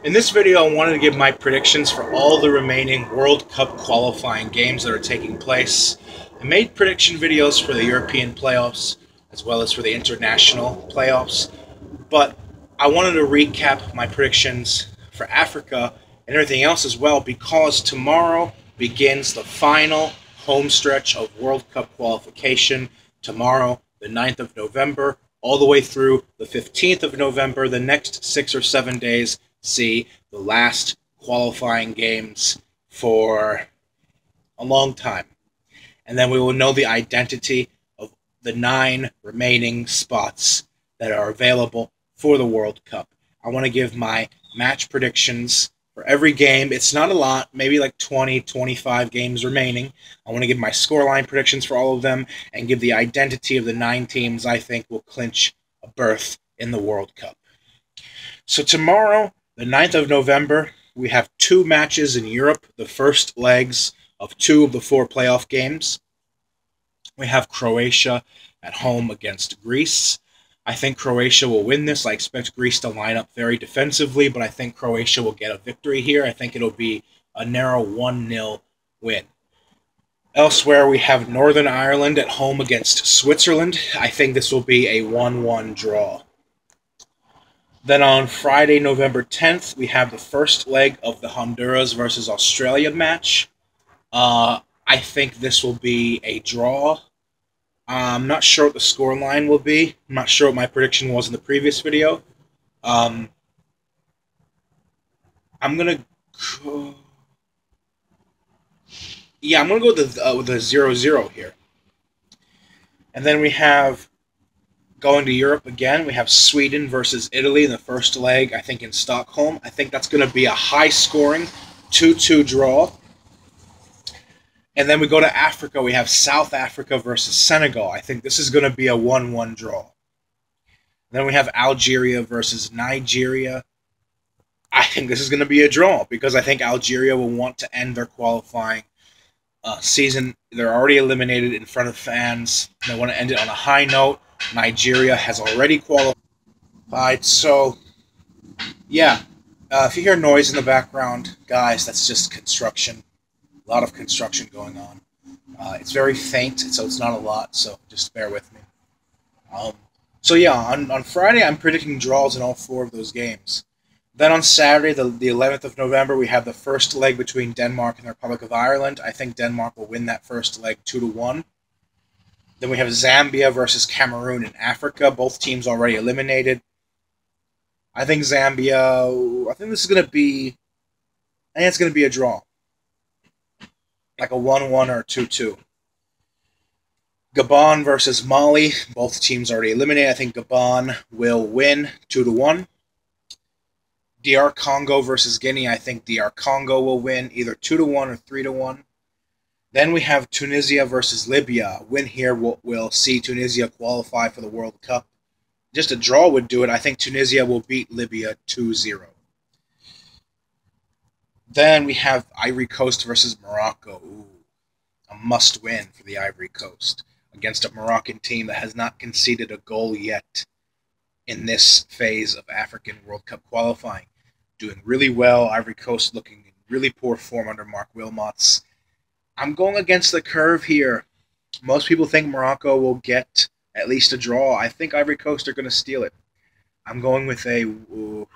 In this video, I wanted to give my predictions for all the remaining World Cup qualifying games that are taking place. I made prediction videos for the European playoffs as well as for the international playoffs, but I wanted to recap my predictions for Africa and everything else as well because tomorrow begins the final home stretch of World Cup qualification. Tomorrow, the 9th of November, all the way through the 15th of November, the next 6 or 7 days see the last qualifying games for a long time. And then we will know the identity of the 9 remaining spots that are available for the World Cup. I want to give my match predictions for every game. It's not a lot, maybe like 20, 25 games remaining. I want to give my scoreline predictions for all of them and give the identity of the 9 teams I think will clinch a berth in the World Cup. So tomorrow, the 9th of November, we have 2 matches in Europe, the first legs of 2 of the 4 playoff games. We have Croatia at home against Greece. I think Croatia will win this. I expect Greece to line up very defensively, but I think Croatia will get a victory here. I think it'll be a narrow 1-0 win. Elsewhere, we have Northern Ireland at home against Switzerland. I think this will be a 1-1 draw. Then on Friday, November 10th, we have the first leg of the Honduras versus Australia match. I think this will be a draw. I'm not sure what the score line will be. I'm not sure what my prediction was in the previous video. I'm going to go... Yeah, I'm going to go with the 0-0 here. And then we have, going to Europe again, we have Sweden versus Italy in the first leg, I think in Stockholm. I think that's going to be a high-scoring 2-2 draw. And then we go to Africa. We have South Africa versus Senegal. I think this is going to be a 1-1 draw. Then we have Algeria versus Nigeria. I think this is going to be a draw because I think Algeria will want to end their qualifying season. They're already eliminated in front of fans. They want to end it on a high note. Nigeria has already qualified. So, yeah. If you hear noise in the background, guys, that's just construction. A lot of construction going on. It's very faint, so it's not a lot, so just bear with me. So yeah, on Friday, I'm predicting draws in all 4 of those games. Then on Saturday, the 11th of November, we have the first leg between Denmark and the Republic of Ireland. I think Denmark will win that first leg 2-1. Then we have Zambia versus Cameroon in Africa. Both teams already eliminated. I think Zambia, I think this is going to be, I think it's going to be a draw. Like a 1-1 or 2-2. Gabon versus Mali. Both teams already eliminated. I think Gabon will win 2-1. DR Congo versus Guinea. I think DR Congo will win either 2-1 or 3-1. Then we have Tunisia versus Libya. A win here will see Tunisia qualify for the World Cup. Just a draw would do it. I think Tunisia will beat Libya 2-0. Then we have Ivory Coast versus Morocco. Ooh, a must-win for the Ivory Coast against a Moroccan team that has not conceded a goal yet in this phase of African World Cup qualifying. Doing really well. Ivory Coast looking in really poor form under Mark Wilmots. I'm going against the curve here. Most people think Morocco will get at least a draw. I think Ivory Coast are going to steal it. I'm going with a 1-0.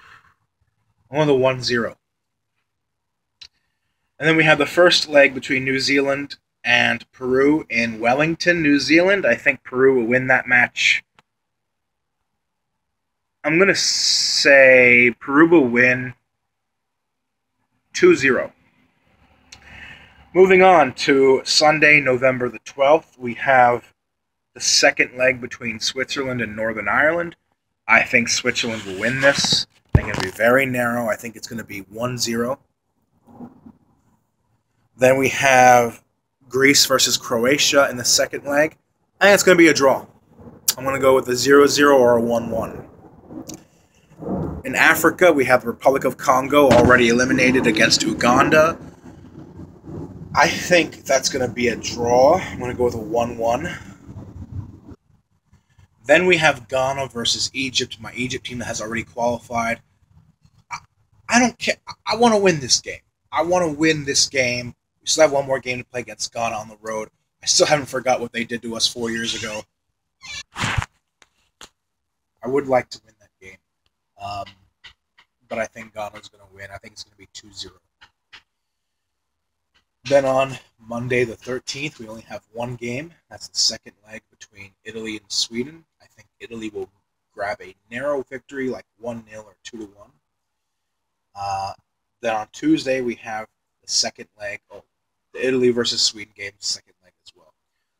And then we have the first leg between New Zealand and Peru in Wellington, New Zealand. I think Peru will win that match. I'm going to say Peru will win 2-0. Moving on to Sunday, November the 12th, we have the second leg between Switzerland and Northern Ireland. I think Switzerland will win this. I think it'll be very narrow. I think it's going to be 1-0. Then we have Greece versus Croatia in the second leg. I think it's going to be a draw. I'm going to go with a 0-0 or a 1-1. In Africa, we have the Republic of Congo already eliminated against Uganda. I think that's going to be a draw. I'm going to go with a 1-1. Then we have Ghana versus Egypt, my Egypt team that has already qualified. I I don't care. I want to win this game. I want to win this game. We still have one more game to play against Ghana on the road. I still haven't forgot what they did to us 4 years ago. I would like to win that game. But I think Ghana's going to win. I think it's going to be 2-0. Then on Monday the 13th, we only have one game. That's the second leg between Italy and Sweden. I think Italy will grab a narrow victory, like 1-0 or 2-1. Then on Tuesday, we have the second leg. Oh, the Italy versus Sweden game, second leg as well.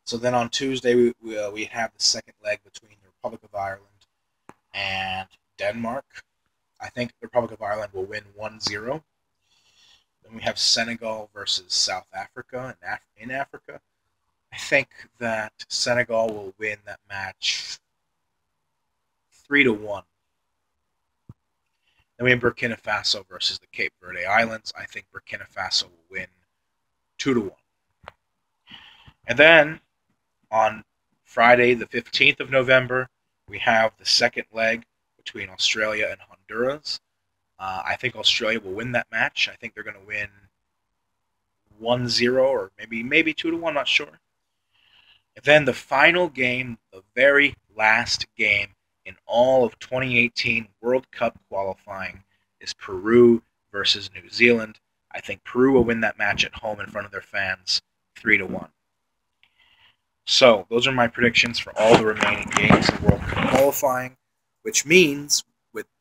So then on Tuesday, we have the second leg between the Republic of Ireland and Denmark. I think the Republic of Ireland will win 1-0. Then we have Senegal versus South Africa in Africa. I think that Senegal will win that match 3-1. Then we have Burkina Faso versus the Cape Verde Islands. I think Burkina Faso will win 2-1. And then on Friday, the 15th of November, we have the second leg between Australia and Honduras. I think Australia will win that match. I think they're going to win 1-0 or maybe 2-1, not sure. And then the final game, the very last game in all of 2018 World Cup qualifying, is Peru versus New Zealand. I think Peru will win that match at home in front of their fans 3-1. So those are my predictions for all the remaining games in World Cup qualifying, which means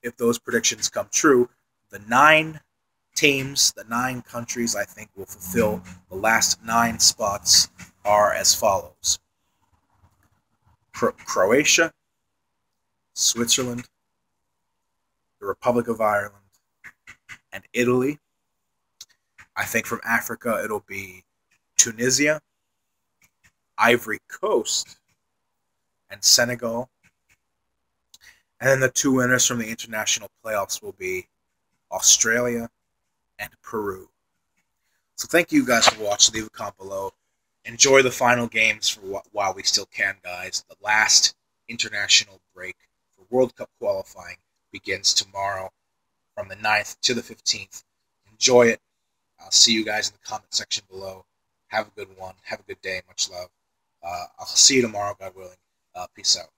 if those predictions come true, the 9 teams, the 9 countries I think will fulfill the last 9 spots are as follows. Croatia, Switzerland, the Republic of Ireland, and Italy. I think from Africa it'll be Tunisia, Ivory Coast, and Senegal. And then the 2 winners from the international playoffs will be Australia and Peru. So thank you guys for watching. Leave a comment below. Enjoy the final games while we still can, guys. The last international break for World Cup qualifying begins tomorrow from the 9th to the 15th. Enjoy it. I'll see you guys in the comment section below. Have a good one. Have a good day. Much love. I'll see you tomorrow, God willing. Peace out.